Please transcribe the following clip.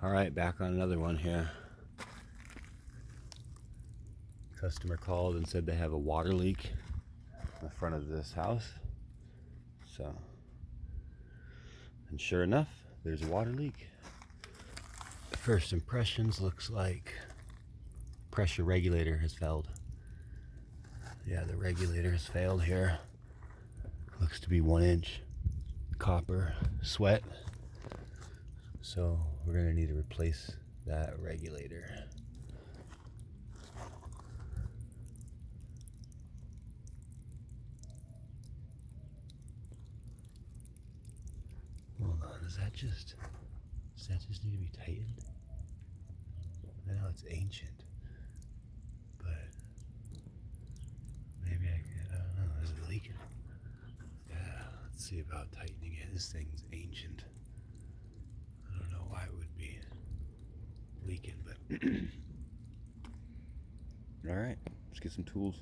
All right, back on another one here. Customer called and said they have a water leak in the front of this house. So, and sure enough, there's a water leak. First impressions looks like pressure regulator has failed. Yeah, the regulator has failed here. Looks to be 1 inch copper sweat. So we're gonna need to replace that regulator. Hold on, does that just need to be tightened? I know it's ancient, but maybe I don't know, is it leaking? Yeah, let's see about tightening it. This thing's ancient. I don't know why it would be leaking, but all right, let's get some tools.